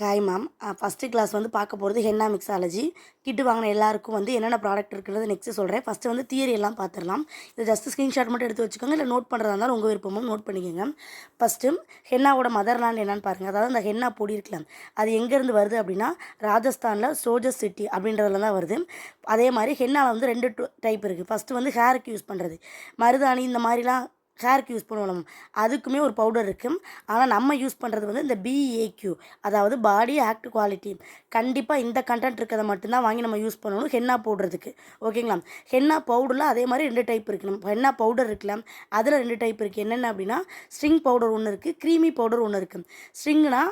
Hi ma'am. First class வந்து பார்க்க போகிறது ஹென்னா மிக்ஸாலஜி. கிட்டு வாங்கின எல்லாருக்கும் வந்து என்னென்ன ப்ராடக்ட் இருக்கிறது நெக்ஸ்ட்டு சொல்கிறேன். ஃபஸ்ட்டு வந்து தியரி எல்லாம் பார்த்துடலாம். இது ஜஸ்ட் ஸ்க்ரீன்ஷாட் மட்டும் எடுத்து வச்சுக்கோங்க, இல்லை நோட் பண்ணுறதா இருந்தாலும் உங்கள் விருப்பமும் நோட் பண்ணிக்கோங்க. ஃபஸ்ட்டு ஹென்னாவோட மதர்லேண்ட் என்னென்னு பாருங்கள். அதாவது அந்த ஹென்னா பொடி இருக்கலாம், அது எங்கேருந்து வருது அப்படின்னா ராஜஸ்தானில் சோஜஸ் சிட்டி அப்படின்றதுல தான் வருது. அதே மாதிரி ஹென்னாவில் வந்து 2 டைப் இருக்குது. ஃபஸ்ட்டு வந்து ஹேருக்கு யூஸ் பண்ணுறது, மருதாணி இந்த மாதிரிலாம் ஹேருக்கு யூஸ் பண்ணுவோம். அதுக்குமே ஒரு பவுடர் இருக்குது. ஆனால் நம்ம யூஸ் பண்ணுறது வந்து இந்த பிஏக்யூ, அதாவது பாடி ஆக்ட் குவாலிட்டி. கண்டிப்பாக இந்த கண்டென்ட் இருக்கிறத மட்டும்தான் வாங்கி நம்ம யூஸ் பண்ணணும் ஹென்னா போடுறதுக்கு. ஓகேங்களா? ஹென்னா பவுடரில் அதே மாதிரி 2 டைப் இருக்குது. நம்ம ஹென்னா பவுடர் இருக்குல்ல, அதில் 2 டைப் இருக்குது. என்னென்ன அப்படின்னா ஸ்ட்ரிங் பவுடர் ஒன்று இருக்குது, க்ரீமி பவுடர் ஒன்று இருக்குது. ஸ்ட்ரிங்னா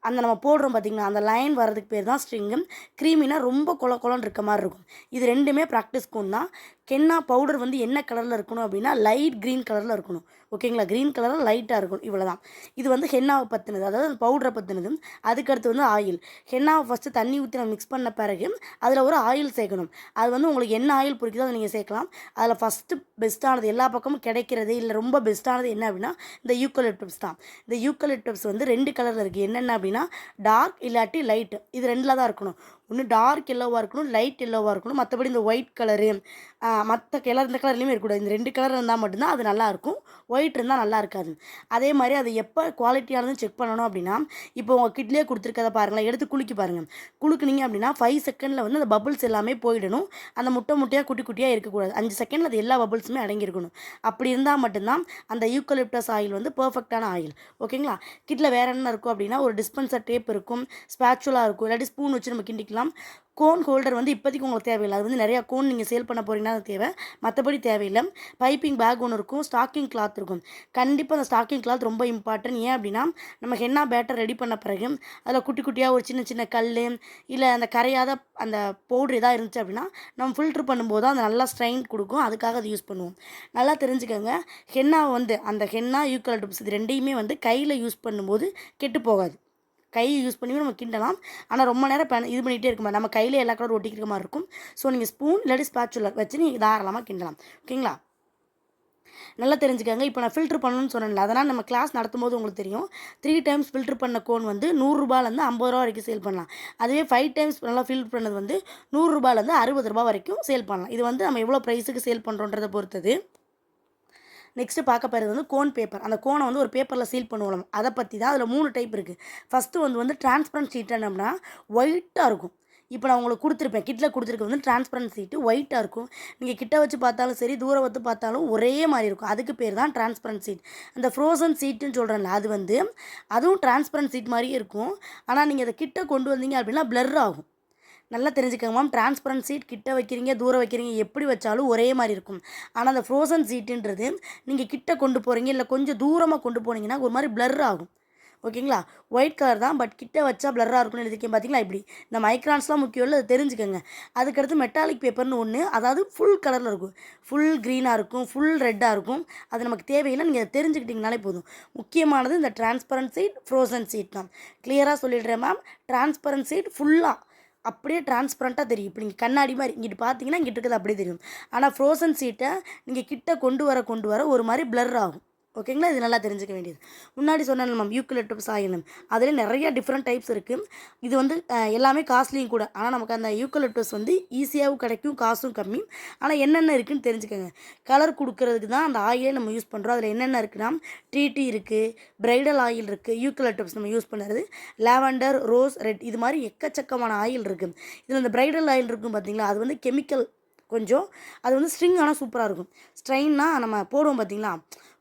அந்த நம்ம போடுறோம் பார்த்திங்களா, அந்த லைன் வர்றதுக்கு பேர் தான் ஸ்ட்ரிங்கு. க்ரீமினா ரொம்ப கொலன்னு இருக்க மாதிரி இருக்கும். இது ரெண்டுமே ப்ராக்டிஸ்க்கும் தான். ஹென்னா பவுடர் வந்து என்ன கலரில் இருக்கணும் அப்படின்னா லைட் க்ரீன் கலரில் இருக்கணும். ஓகேங்களா? க்ரீன் கலரில் லைட்டாக இருக்கணும். இவ்வளோ தான். இது வந்து ஹென்னாவை பற்றினது, அதாவது பவுடரை பற்றினது. அதுக்கடுத்து வந்து ஆயில். ஹென்னாவை ஃபஸ்ட்டு தண்ணி ஊற்றி நம்ம மிக்ஸ் பண்ண பிறகு அதில் ஒரு ஆயில் சேர்க்கணும். அது வந்து உங்களுக்கு என்ன ஆயில் பிடிக்குதோ அதை நீங்கள் சேர்க்கலாம். அதில் ஃபஸ்ட்டு பெஸ்ட்டானது, எல்லா பக்கமும் கிடைக்கிறது இல்லை ரொம்ப பெஸ்ட்டானது என்ன அப்படின்னா இந்த யூக்கலிப்டஸ் தான். இந்த யூக்கலிப்டஸ் வந்து 2 கலரில் இருக்குது. என்னென்ன அப்படின்னா டார்க் இல்லாட்டி லைட்டு. இது 2ல் தான் இருக்கணும். ஒன்று டார்க் எல்லோவாக இருக்கணும், லைட் எல்லோவாக இருக்கணும். மற்றபடி இந்த ஒயிட் கலரு மற்ற கலர் இந்த கலர்லேயுமே இருக்கக்கூடாது. இந்த 2 கலர் இருந்தால் மட்டும்தான் அது நல்லாயிருக்கும். ஒயிட் இருந்தால் நல்லா இருக்காது. அதே மாதிரி அது எப்போ குவாலிட்டியானதுன்னு செக் பண்ணணும் அப்படின்னா, இப்போ உங்கள் கிட்லேயே கொடுத்துருக்கத பாருங்களேன், எடுத்து குலுக்கி பாருங்கள். குலுக்குனீங்க அப்படின்னா 5 செகண்டில் வந்து அந்த பபுள்ஸ் எல்லாமே போயிடணும். அந்த முட்டையாக குட்டி குட்டியாக இருக்கக்கூடாது. 5 செகண்டில் அது எல்லா பபுள்ஸுமே அடங்கியிருக்கணும். அப்படி இருந்தால் மட்டும்தான் அந்த யூக்கலிப்டஸ் ஆயில் வந்து பர்ஃபெக்டான ஆயில். ஓகேங்களா? கிட்டில் வேறு என்ன இருக்கும் அப்படின்னா ஒரு டிஸ்பென்சர் டேப் இருக்கும், ஸ்பேச்சுலா இருக்கும், இல்லாட்டி ஸ்பூன் வச்சு நம்ம கிண்டிக்கலாம். கோன் ஹோல்டர் வந்து இப்போதைக்கு உங்களுக்கு தேவையில்லை. அது வந்து நிறையா கோன் நீங்கள் சேல் பண்ண போகிறீங்கன்னா அது தேவை, மற்றபடி தேவையில்லை. பைப்பிங் பேக் ஒன்று இருக்கும், ஸ்டாக்கிங் கிளாத் இருக்கும். கண்டிப்பாக அந்த ஸ்டாக்கிங் கிளாத் ரொம்ப இம்பார்ட்டன்ட். ஏன் அப்படின்னா நம்ம ஹென்னா பேட்டர் ரெடி பண்ண பிறகு அதில் குட்டி குட்டியாக ஒரு சின்ன சின்ன கல் இல்லை அந்த கரையாத அந்த பவுட்ரு எதாவது இருந்துச்சு அப்படின்னா நம்ம ஃபில்ட்ரு பண்ணும்போது அது நல்லா ஸ்ட்ரெயின் கொடுக்கும். அதுக்காக அதை யூஸ் பண்ணுவோம். நல்லா தெரிஞ்சுக்கோங்க, ஹென்னாவை வந்து அந்த ஹென்னா யூக்கலிப்டஸ் இது ரெண்டையுமே வந்து கையில் யூஸ் பண்ணும்போது கெட்டு போகாது. கையை யூஸ் பண்ணி நம்ம கிண்டலாம். ஆனால் ரொம்ப நேரம் இது பண்ணிகிட்டே இருக்க மாதிரி நம்ம கையில் எல்லா கலரும் ஒட்டிக்கிற மாதிரி இருக்கும். ஸோ நீங்கள் ஸ்பூன் இல்லாட்டி ஸ்பேச்சுலா வச்சு நீங்கள் தாராளமாக கிண்டலாம். ஓகேங்களா? நல்லா தெரிஞ்சுக்கோங்க. இப்போ நான் ஃபில்ட்ரு பண்ணணும்னு சொன்னேன்ல, அதனால் நம்ம கிளாஸ் நடத்தும்போது உங்களுக்கு தெரியும். 3 டைம்ஸ் ஃபில்ட்ரு பண்ண கோன் வந்து ₹100 50 வரைக்கும் சேல் பண்ணலாம். அதுவே 5 டைம்ஸ் நல்லா ஃபில்ட்ரு பண்ணது வந்து ₹100 60 வரைக்கும் சேல் பண்ணலாம். இது வந்து நம்ம எவ்வளோ ப்ரைஸுக்கு சேல் பண்ணுறோன்றதை பொறுத்தது. நெக்ஸ்ட்டு பார்க்க போகிறது வந்து கோன் பேப்பர். அந்த கோனை வந்து ஒரு பேப்பரில் சீல் பண்ணுவோம். அதை பற்றி தான். அதில் 3 டைப் இருக்குது. ஃபஸ்ட்டு வந்து டிரான்ஸ்பரண்ட் ஷீட் என்னன்னா ஒயிட்டாக இருக்கும். இப்போ நான் உங்களுக்கு கொடுத்துருப்பேன், கிட்டில் கொடுத்துருக்க வந்து டிரான்ஸ்பரண்ட் ஷீட்டு ஒயிட்டாக இருக்கும். நீங்கள் கிட்ட வச்சு பார்த்தாலும் சரி, தூரம் வச்சு பார்த்தாலும் ஒரே மாதிரி இருக்கும். அதுக்கு பேர் தான் டிரான்ஸ்பரண்ட் ஷீட். அந்த ஃப்ரோசன் ஷீட்டுன்னு சொல்கிறேன்ல, அது வந்து அதுவும் டிரான்ஸ்பரண்ட் ஷீட் மாதிரியே இருக்கும். ஆனால் நீங்கள் அதை கிட்ட கொண்டு வந்தீங்க அப்படின்னா பிளர் ஆகும். நல்லா தெரிஞ்சுக்கோங்க மேம். டிரான்ஸ்பரண்ட் சீட் கிட்ட வைக்கிறீங்க, தூரம் வைக்கிறீங்க, எப்படி வச்சாலும் ஒரே மாதிரி இருக்கும். ஆனால் அந்த ஃப்ரோசன் சீட்டுன்றது நீங்கள் கிட்ட கொண்டு போகிறீங்க இல்லை கொஞ்சம் தூரமாக கொண்டு போனீங்கன்னா ஒரு மாதிரி பிளர் ஆகும். ஓகேங்களா? ஒயிட் கலர் தான், பட் கிட்ட வச்சா பிளராக இருக்கும்னு எழுதிக்கேன் பார்த்தீங்களா? இப்படி இந்த மைக்ரான்ஸ்லாம் முக்கியம் இல்லை, அதை தெரிஞ்சுக்கோங்க. அதுக்கடுத்து மெட்டாலிக் பேப்பர்னு ஒன்று, அதாவது ஃபுல் கலரில் இருக்கும், ஃபுல் க்ரீனாக இருக்கும், ஃபுல் ரெட்டாக இருக்கும். அது நமக்கு தேவையில்லை, நீங்கள் அதை தெரிஞ்சுக்கிட்டிங்கனாலே போதும். முக்கியமானது இந்த டிரான்ஸ்பரண்ட் சீட், ஃப்ரோசன் சீட் தான். கிளியராக சொல்லிடுறேன் மேம். டிரான்ஸ்பரண்ட் சீட் ஃபுல்லாக அப்படியே டிரான்ஸ்பரண்ட்டாக தெரியும். இப்போ நீங்கள் கண்ணாடி மாதிரி இங்கிட்டு பார்த்தீங்கன்னா இங்கிட்டு இருக்கிறது அப்படியே தெரியும். ஆனால் ஃப்ரோசன் சீட்டை நீங்கள் கிட்ட கொண்டு வர ஒரு மாதிரி பிளர் ஆகும். ஓகேங்களா? இது நல்லா தெரிஞ்சுக்க வேண்டியது. முன்னாடி சொன்னேன் மேம் யூக்கலிப்டஸ் ஆயில், அதில் நிறைய டிஃப்ரெண்ட் டைப்ஸ் இருக்குது. இது வந்து எல்லாமே காஸ்ட்லியும் கூட. ஆனால் நமக்கு அந்த யூக்கலிப்டஸ் வந்து ஈஸியாகவும் கிடைக்கும், காசும் கம்மி. ஆனால் என்னென்ன இருக்குதுன்னு தெரிஞ்சுக்கோங்க. கலர் கொடுக்கறதுக்கு தான் அந்த ஆயிலே நம்ம யூஸ் பண்ணுறோம். அதில் என்னென்ன இருக்குன்னா டீ இருக்குது, பிரைடல் ஆயில் இருக்குது, யூக்கலிப்டஸ் நம்ம யூஸ் பண்ணுறது, லாவெண்டர், ரோஸ், ரெட், இது மாதிரி எக்கச்சக்கமான ஆயில் இருக்குது. இதில் இந்த பிரைடல் ஆயில் இருக்கும் பார்த்தீங்களா, அது வந்து கெமிக்கல் கொஞ்சம். அது வந்து ஸ்ட்ரிங் ஆனால் சூப்பராக இருக்கும். ஸ்ட்ரெயின்னா நம்ம போடுவோம் பார்த்தீங்களா,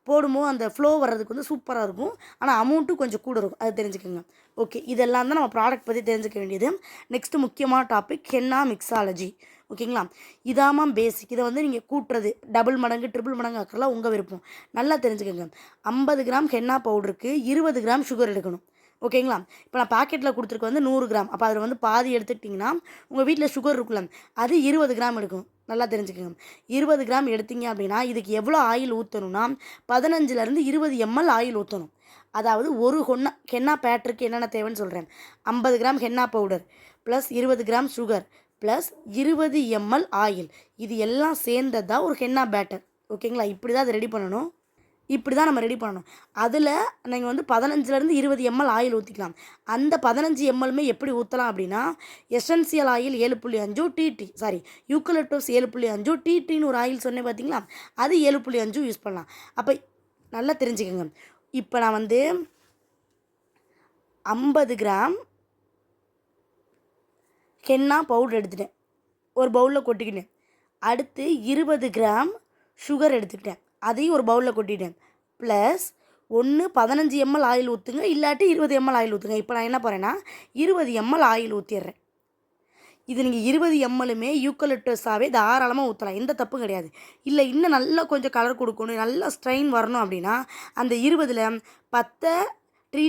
போடும்போது அந்த ஃப்ளோ வர்றதுக்கு வந்து சூப்பராக இருக்கும். ஆனால் அமௌண்ட்டும் கொஞ்சம் கூட இருக்கும். அது தெரிஞ்சுக்கோங்க. ஓகே, இதெல்லாம் தான் நம்ம ப்ராடக்ட் பற்றி தெரிஞ்சுக்க வேண்டியது. நெக்ஸ்ட்டு முக்கியமான டாபிக் ஹென்னா மிக்ஸாலஜி. ஓகேங்களா? இதாம பேசிக். இதை வந்து நீங்கள் கூட்டுறது டபுள் மடங்கு ட்ரிபிள் மடங்கு ஆக்கலாம் உங்கள் விருப்பம். நல்லா தெரிஞ்சுக்கோங்க. 50 கிராம் ஹென்னா பவுடருக்கு 20 கிராம் சுகர் எடுக்கணும். ஓகேங்களா? இப்போ நான் பாக்கெட்டில் கொடுத்துருக்க வந்து 100 கிராம். அப்போ அதில் வந்து பாதி எடுத்துக்கிட்டிங்கன்னா உங்கள் வீட்டில் சுகர் இருக்குல்ல, அது 20 கிராம் எடுக்கும். நல்லா தெரிஞ்சுக்கோங்க. 20 கிராம் எடுத்தீங்க அப்படின்னா இதுக்கு எவ்வளோ ஆயில் ஊற்றணும்னா 15லேருந்து 20 ml ஆயில் ஊற்றணும். அதாவது ஒரு ஹென்னா பேட்டருக்கு என்னென்ன தேவைன்னு சொல்கிறேன். 50 gram henna powder plus 20 gram sugar plus 20 ml oil. இது எல்லாம் சேர்ந்தது தான் ஒரு ஹென்னா பேட்டர். ஓகேங்களா? இப்படி தான் அதை ரெடி பண்ணணும். இப்படி தான் நம்ம ரெடி பண்ணணும். அதில் நீங்கள் வந்து 15லேருந்து 20 ml ஆயில் ஊற்றிக்கலாம். அந்த 15 mlமே எப்படி ஊற்றலாம் அப்படின்னா, எசென்சியல் ஆயில் 7.5 டிடி, சாரி யூக்கலிப்டஸ் 7.5 டிடின்னு ஒரு ஆயில் சொன்னேன் பார்த்தீங்களா, அது 7.5 யூஸ் பண்ணலாம். அப்போ நல்லா தெரிஞ்சுக்கோங்க. இப்போ நான் வந்து 50 கிராம் ஹென்னா பவுடர் எடுத்துட்டேன், ஒரு பவுலில் கொட்டிக்கிட்டேன். அடுத்து 20 கிராம் சுகர் எடுத்துக்கிட்டேன், அதையும் ஒரு பவுலில் கொட்டிட்டேன். ப்ளஸ் 15 ml ஆயில் ஊற்றுங்க, இல்லாட்டி 20 ml ஆயில் ஊற்றுங்க. இப்போ நான் என்ன பண்ணுறேன்னா 20 ml ஆயில் ஊற்றிடுறேன். இது நீங்கள் 20 mlமே யூக்கலிப்டஸாகவே தாராளமாக ஊற்றலாம், எந்த தப்பும் கிடையாது. இல்லை இன்னும் நல்லா கொஞ்சம் கலர் கொடுக்கணும், நல்லா ஸ்ட்ரெயின் வரணும் அப்படின்னா அந்த 20ல் 10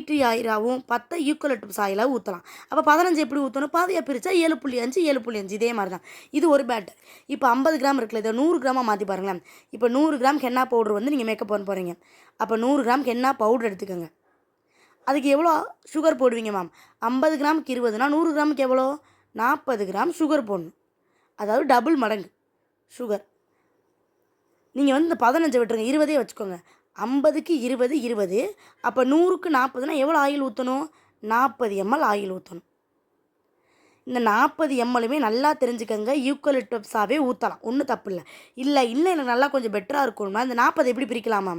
ட்ரீ ஆயிலாகவும் 10 யூக்கலிப்டஸ் ஆயிலாக ஊற்றலாம். அப்போ 15 எப்படி ஊற்றணும், பாதியாக பிரித்தா 7.5 7.5 இதே மாதிரி தான். இது ஒரு பேட்டர். இப்போ 50 கிராம் இருக்குல்ல, இதை 100 கிராமாக மாற்றி பாருங்களேன். இப்போ 100 கிராம் ஹென்னா பவுடர் வந்து நீங்கள் மேக்கப் பண்ண போகிறீங்க. அப்போ 100 கிராம் ஹென்னா பவுடர் எடுத்துக்கோங்க. அதுக்கு எவ்வளோ சுகர் போடுவீங்க மேம்? 50 கிராமுக்கு 20னா 100 கிராமுக்கு எவ்வளோ? 40 கிராம் சுகர் போடணும். அதாவது டபுள் மடங்கு சுகர். நீங்கள் வந்து இந்த 15 விட்டுருங்க, 20 வச்சுக்கோங்க. 50க்கு 20 20, அப்போ 100க்கு 40னா எவ்வளோ ஆயில் ஊற்றணும்? 40 ml ஆயில் ஊற்றணும். இந்த 40 mlமே நல்லா தெரிஞ்சுக்கங்க, யூக்கலிப்டஸாகவே ஊற்றலாம், ஒன்றும் தப்பு இல்லை. இல்லை எனக்கு நல்லா கொஞ்சம் பெட்டராக இருக்கணுமா, இந்த 40 எப்படி பிரிக்கலாமா?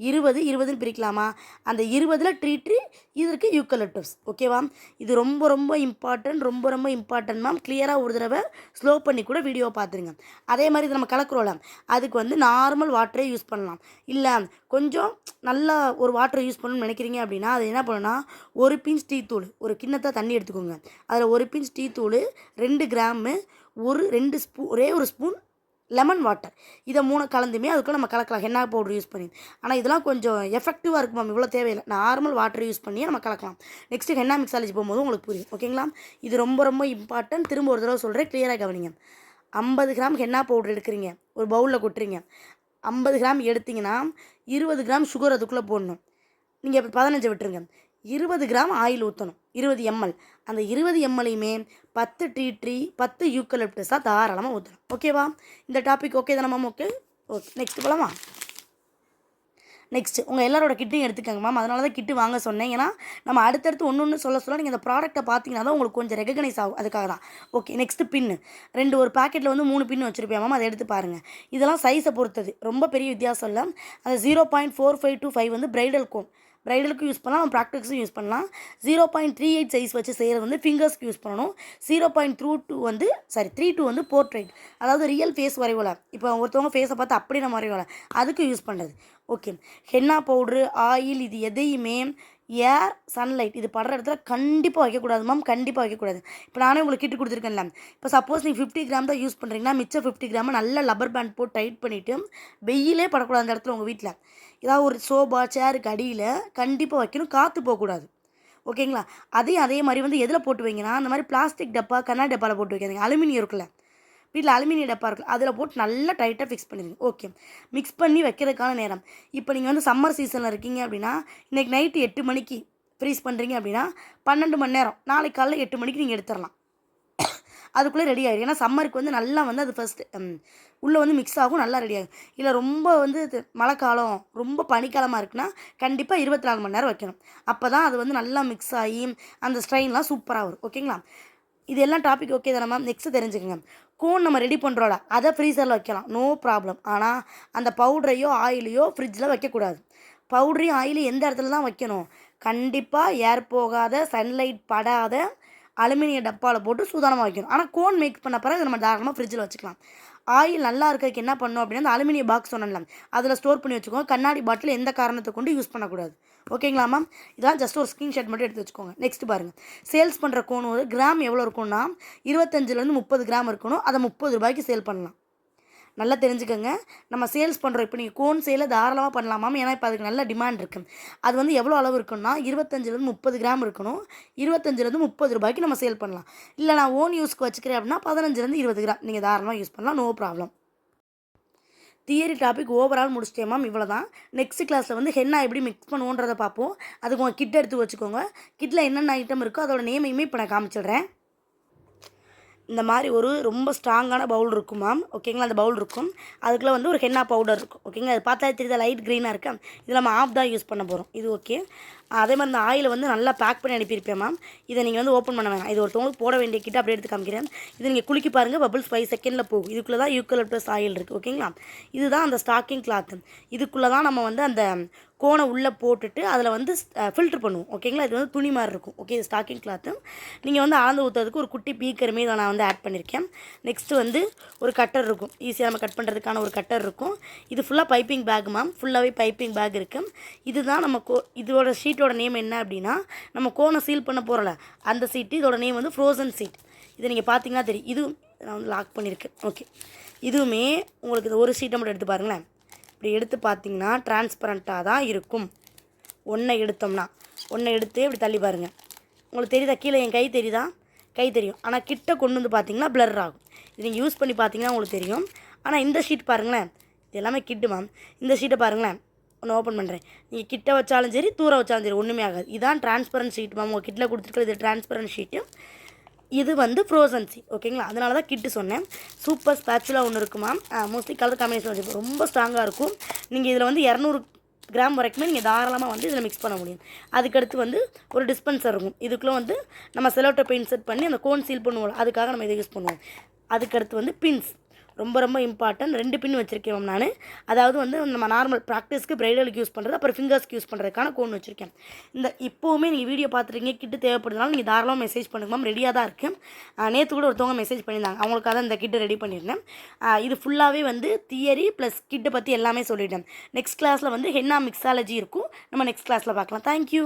20 20ன்னு பிரிக்கலாமா? அந்த 20ல் ட்ரீ இதற்கு யூக்கலிப்டஸ். ஓகேவா? இது ரொம்ப ரொம்ப இம்பார்ட்டன்ட் மேம். கிளியராக ஒரு தடவை ஸ்லோ பண்ணி கூட வீடியோவை பார்த்துருங்க. அதே மாதிரி இது நம்ம கலக்குறோம்ல, அதுக்கு வந்து நார்மல் வாட்டரே யூஸ் பண்ணலாம். இல்லை கொஞ்சம் நல்லா ஒரு வாட்டரை யூஸ் பண்ணணும்னு நினைக்கிறீங்க அப்படின்னா அது என்ன பண்ணுன்னா, 1 பிஞ்ச் டீ தூள், ஒரு கிண்ணத்தை தண்ணி எடுத்துக்கோங்க. அதில் 1 பிஞ்ச் டீ தூள், 2 கிராமு, ஒரே ஒரு ஸ்பூன் லெமன் வாட்டர், இதை 3 கலந்துமே அதுக்குள்ள நம்ம கலக்கலாம் ஹென்னா பவுடர் யூஸ் பண்ணி. ஆனால் இதெல்லாம் கொஞ்சம் எஃபெக்டிவாக இருக்கும் மேம், இவ்வளோ தேவையில்லை. நார்மல் வாட்டர் யூஸ் பண்ணி நம்ம கலக்கலாம். நெக்ஸ்ட்டு ஹென்னா மிக்ஸாலஜி போகும்போது உங்களுக்கு புரியும். ஓகேங்களா? இது ரொம்ப இம்பார்ட்டன்ட். திரும்ப ஒரு தடவை சொல்கிறேன், கிளியராக கவனிங்க. 50 கிராம் ஹென்னா பவுடர் எடுக்கிறீங்க, ஒரு பவுலில் கொட்டுறீங்க. 50 கிராம் எடுத்திங்கன்னா 20 கிராம் சுகர் அதுக்குள்ளே போடணும். நீங்கள் இப்போ 15 விட்டுருங்க. 20 கிராம் ஆயில் ஊற்றணும், 20 ml. அந்த 20 mlயுமே 10 ட்ரீ 10 யூக்கலிப்டஸாக தாராளமாக ஊற்றணும். ஓகேவா? இந்த டாபிக் ஓகே தானே மேம்? ஓகே. நெக்ஸ்ட் போகலாமா? நெக்ஸ்ட்டு உங்கள் எல்லாரோட கிட்டையும் எடுத்துக்கோங்க மேம். அதனால தான் கிட்டு வாங்க சொன்னேன். ஏன்னா நம்ம அடுத்தடுத்து ஒன்று சொல்ல நீங்கள் இந்த ப்ராடக்ட்டை பார்த்தீங்கன்னா தான் உங்களுக்கு கொஞ்சம் ரெகக்னைஸ் ஆகும், அதுக்காக தான். ஓகே. நெக்ஸ்ட்டு பின்னு. ஒரு பேக்கெட்டில் வந்து 3 பின்னு வச்சுருப்பேன் மேம், அதை எடுத்து பாருங்கள். இதெல்லாம் சைஸை பொறுத்தது, ரொம்ப பெரிய வித்தியாசம் இல்லை. அந்த 0.4525 வந்து பிரைடல் கோன், பிரைடலுக்கும் யூஸ் பண்ணலாம், ப்ராக்டிக்ஸும் யூஸ் பண்ணலாம். 0.38 சைஸ் வச்சு செய்கிறது வந்து ஃபிங்கர்ஸ்க்கு யூஸ் பண்ணணும். 0.32 வந்து 32 வந்து போர்ட்ரைட், அதாவது ரியல் ஃபேஸ் வரைவோல. இப்போ ஒருத்தவங்க ஃபேஸை பார்த்து அப்படி நம்ம வரைவோல, அதுக்கு யூஸ் பண்ணுறது. ஓகே. ஹென்னா பவுட்ரு, ஆயில், இது எதையுமே ஏர், சன்லைட் இது படுற இடத்துல கண்டிப்பாக வைக்கக்கூடாது மேம், கண்டிப்பாக வைக்கக்கூடாது. இப்போ நானே உங்களுக்கு கிட்டு கொடுத்துருக்கேன்ல. இப்போ சப்போஸ் நீங்கள் 50 கிராம் தான் யூஸ் பண்ணுறீங்கன்னா மிச்சம் 50 கிராம் நல்லா லப்பர் பேண்ட் போட்டு டைட் பண்ணிவிட்டு வெயிலே படக்கூடாது அந்த இடத்துல. உங்கள் வீட்டில் ஏதாவது ஒரு சோபா சேருக்கு அடியில் கண்டிப்பாக வைக்கணும், காற்று போகக்கூடாது. ஓகேங்களா? அதே மாதிரி வந்து எதில் போட்டு வைங்கன்னா, அந்த மாதிரி பிளாஸ்டிக் டப்பா, கண்ணாடி டப்பாவில் போட்டு வைக்காதீங்க. அலுமினியம் இருக்குல்ல, வீட்டில் அலுமினியம் டப்பா இருக்குல்ல, அதில் போட்டு நல்லா டைட்டாக ஃபிக்ஸ் பண்ணிடுங்க. ஓகே. மிக்ஸ் பண்ணி வைக்கிறதுக்கான நேரம், இப்போ நீங்கள் வந்து சம்மர் சீசனில் இருக்கீங்க அப்படின்னா இன்றைக்கி நைட்டு 8 மணிக்கு ஃப்ரீஸ் பண்ணுறீங்க அப்படின்னா 12 மணி நேரம், நாளைக்கு காலையில் 8 மணிக்கு நீங்கள் எடுத்துடலாம். அதுக்குள்ளே ரெடி ஆகிடும். ஏன்னா சம்மருக்கு வந்து நல்லா வந்து அது ஃபஸ்ட்டு உள்ளே வந்து மிக்ஸ் ஆகும், நல்லா ரெடி ஆகும். இல்லை ரொம்ப வந்து மழை காலம், ரொம்ப பனிக்காலமாக இருக்குன்னா கண்டிப்பாக 24 மணி நேரம் வைக்கணும். அப்போ தான் அது வந்து நல்லா மிக்ஸ் ஆகி அந்த ஸ்ட்ரெயின்லாம் சூப்பராக வரும். ஓகேங்களா? இது எல்லாம் டாபிக் ஓகே தானே மேம்? நெக்ஸ்ட்டு தெரிஞ்சுக்கோங்க. கோன் நம்ம ரெடி பண்ணுறோம்ல, அதை ஃப்ரீசரில் வைக்கலாம், நோ ப்ராப்ளம். ஆனால் அந்த பவுடரையோ ஆயிலையோ ஃப்ரிட்ஜில் வைக்கக்கூடாது. பவுடரையும் ஆயிலும் எந்த இடத்துல தான் வைக்கணும்? கண்டிப்பாக ஏர் போகாத, சன்லைட் படாத அலுமினிய டப்பாவில் போட்டு சூதானமாக வைக்கணும். ஆனால் கோன் மேக் பண்ண பிறகு நம்ம தாராளமாக ஃப்ரிட்ஜில் வச்சுக்கலாம். ஆயில் நல்லா இருக்கிறதுக்கு என்ன பண்ணணும் அப்படின்னா, அந்த அலுமினிய பாக்ஸ் சொன்னலாம், அதில் ஸ்டோர் பண்ணி வச்சுக்கோங்க. கண்ணாடி பாட்டில் எந்த காரணத்தை கொண்டு யூஸ் பண்ணக்கூடாது. ஓகேங்களா மேம்? இதெல்லாம் ஜஸ்ட் ஒரு ஸ்க்ரீன்ஷாட் மட்டும் எடுத்து வச்சுக்கோங்க. நெக்ஸ்ட் பாருங்கள். சேல்ஸ் பண்ணுற கோன் ஒரு கிராம் எவ்வளோ இருக்கும்னா 25லேருந்து 30 கிராம் இருக்கணும். அதை 30 ரூபாய்க்கு சேல் பண்ணலாம். நல்லா தெரிஞ்சுக்கோங்க. நம்ம சேல்ஸ் பண்ணுறோம். இப்போ நீங்கள் கோன் சேலை தாராளமாக பண்ணலாமாம், ஏன்னா இப்போ அதுக்கு நல்ல டிமாண்ட் இருக்குது. அது வந்து எவ்வளோ அளவு இருக்குன்னா 25லேருந்து 30 கிராம் இருக்கணும். 25லேருந்து 30 ரூபாய்க்கு நம்ம சேல் பண்ணலாம். இல்லை நான் ஓன் யூஸ்க்கு வச்சுக்கிறேன் அப்படின்னா 15லேருந்து 20 கிராம் நீங்கள் தாராளமாக யூஸ் பண்ணலாம், no problem. Theory topic overall முடிச்சிட்டேன் மேம், இவ்வளோ தான். நெக்ஸ்ட் கிளாஸில் வந்து ஹென்னா எப்படி மிக்ஸ் பண்ணுவோன்றதை பார்ப்போம். அதுக்கு உங்கள் கிட் எடுத்து வச்சுக்கோங்க. கிட்டில் என்னென்ன ஐட்டம் இருக்கோ அதோட நேமையுமே இப்போ நான் காமிச்சிடுறேன். இந்த மாதிரி ஒரு ரொம்ப ஸ்ட்ராங்கான பவுல் இருக்கும் மேம். ஓகேங்களா, அந்த பவுல் இருக்கும். அதுக்குள்ளே வந்து ஒரு ஹென்னா பவுடர் இருக்கும். ஓகேங்களா, அது பார்த்தா தெரியுதா லைட் க்ரீனாக இருக்கா. இதில் நம்ம ஆஃப் தான் யூஸ் பண்ண போகிறோம். இது ஓகே. அதே மாதிரி இந்த ஆயிலை வந்து நல்லா பேக் பண்ணி அனுப்பியிருப்பேன் மேம். இதை நீங்கள் வந்து ஓப்பன் பண்ண வேணாம். இது ஒருத்தவங்களுக்கு போட வேண்டிய கிட்ட அப்படியே எடுத்து காமிக்கிறேன். இது நீங்கள் குலுக்கி பாருங்கள், பபிள்ஸ் 5 செகண்டில் போகும். இதுக்குள்ளே தான் யூக்கலிப்டஸ் ஆயில் இருக்குது. ஓகேங்களா, இதுதான் அந்த ஸ்டாக்கிங் கிளாத்து. இதுக்குள்ளே தான் நம்ம வந்து அந்த கோனை உள்ளே போட்டுட்டு அதில் வந்து ஃபில்ட்ரு பண்ணுவோம். ஓகேங்களா, இது வந்து துணி மாதிரி இருக்கும். ஓகே, இது ஸ்டாக்கிங் கிளாத்து. நீங்கள் வந்து அளந்து ஊற்றுறதுக்கு ஒரு குட்டி பீக்கருமே இதை நான் வந்து ஆட் பண்ணியிருக்கேன். நெக்ஸ்ட்டு வந்து ஒரு கட்டர் இருக்கும். ஈஸியாக நம்ம கட் பண்ணுறதுக்கான ஒரு கட்டர் இருக்கும். இது ஃபுல்லாக பைப்பிங் பேக் மேம். ஃபுல்லாகவே பைப்பிங் பேக் இருக்குது. இதுதான் நம்ம இதோட ஷீட்டோட நேம் என்ன அப்படின்னா, நம்ம கோனை சீல் பண்ண போகிறல அந்த சீட்டு. இதோட நேம் வந்து ஃப்ரோசன் சீட். இதை நீங்கள் பார்த்தீங்கன்னா தெரியும். இதுவும் நான் வந்து லாக் பண்ணியிருக்கேன். ஓகே, இதுவுமே உங்களுக்கு இந்த ஒரு ஷீட்டை மட்டும் எடுத்து பாருங்களேன். இப்படி எடுத்து பார்த்தீங்கன்னா டிரான்ஸ்பரண்ட்டாக தான் இருக்கும். ஒன்றை எடுத்து இப்படி தள்ளி பாருங்கள். உங்களுக்கு தெரியுதா, கீழே என் கை தெரியுதா? கை தெரியும். ஆனால் கிட்ட கொண்டு வந்து பார்த்தீங்கன்னா பிளர் ஆகும். இது நீங்கள் யூஸ் பண்ணி பார்த்தீங்கன்னா உங்களுக்கு தெரியும். ஆனால் இந்த ஷீட் பாருங்களேன், இது எல்லாமே கிட்டு மேம். இந்த ஷீட்டை பாருங்களேன், ஒன்று ஓப்பன் பண்ணுறேன். நீங்கள் கிட்ட வச்சாலும் சரி, தூரம் வச்சாலும் சரி, ஒன்றுமே ஆகாது. இதுதான் டிரான்ஸ்பரண்ட் ஷீட் மேம். உங்கள் கிட்டில் கொடுத்துருக்கிறது இது டிரான்ஸ்பரண்ட் ஷீட்டு. இது வந்து ஃப்ரோசன் சீட். ஓகேங்களா, அதனால தான் கிட்டு சொன்னேன். சூப்பர் ஸ்பேச்சுலா ஒன்று இருக்கும் மேம். மோஸ்ட்லி கலர் காம்பினேஷன் வச்சுருப்போம். ரொம்ப ஸ்ட்ராங்காக இருக்கும். நீங்கள் இதில் வந்து 200 கிராம் வரைக்குமே நீங்கள் தாராளமாக வந்து இதில் மிக்ஸ் பண்ண முடியும். அதுக்கடுத்து வந்து ஒரு டிஸ்பென்சர் இருக்கும். இதுக்குள்ளே வந்து நம்ம செலோடேப் இன்சர்ட் பண்ணி அந்த கோன் சீல் பண்ணுவோம். அதுக்காக நம்ம இதை யூஸ் பண்ணுவோம். அதுக்கடுத்து வந்து பின்ஸ் ரொம்ப ரொம்ப இம்பார்ட்டன்ட். 2 பின் வச்சுருக்கேன் மேம் நான். அதாவது வந்து நம்ம நார்மல் ப்ராக்டிஸ்க்கு ப்ரைடலுக்கு யூஸ் பண்ணுறது, அப்புறம் ஃபிங்கர்ஸ்க்கு யூஸ் பண்ணுறதுக்கான கோன் வச்சுருக்கேன். இந்த இப்போவுமே நீங்கள் வீடியோ பார்த்துருக்கீங்க, கிட்டு தேவைப்படுறதுனால நீங்கள் தாராளமாக மெசேஜ் பண்ணுங்க மேம். ரெடியாக தான் இருக்குது. நேற்று கூட ஒருத்தவங்க மெசேஜ் பண்ணியிருந்தாங்க. அவங்களுக்காக தான் இந்த கிட்டு ரெடி பண்ணியிருந்தேன். இது ஃபுல்லாகவே வந்து தியரி ப்ளஸ் கிட்டை பற்றி எல்லாமே சொல்லிட்டேன். நெக்ஸ்ட் கிளாஸில் வந்து ஹென்னா மிக்ஸாலஜி இருக்கும். நம்ம நெக்ஸ்ட் கிளாஸில் பார்க்கலாம். தேங்க்யூ.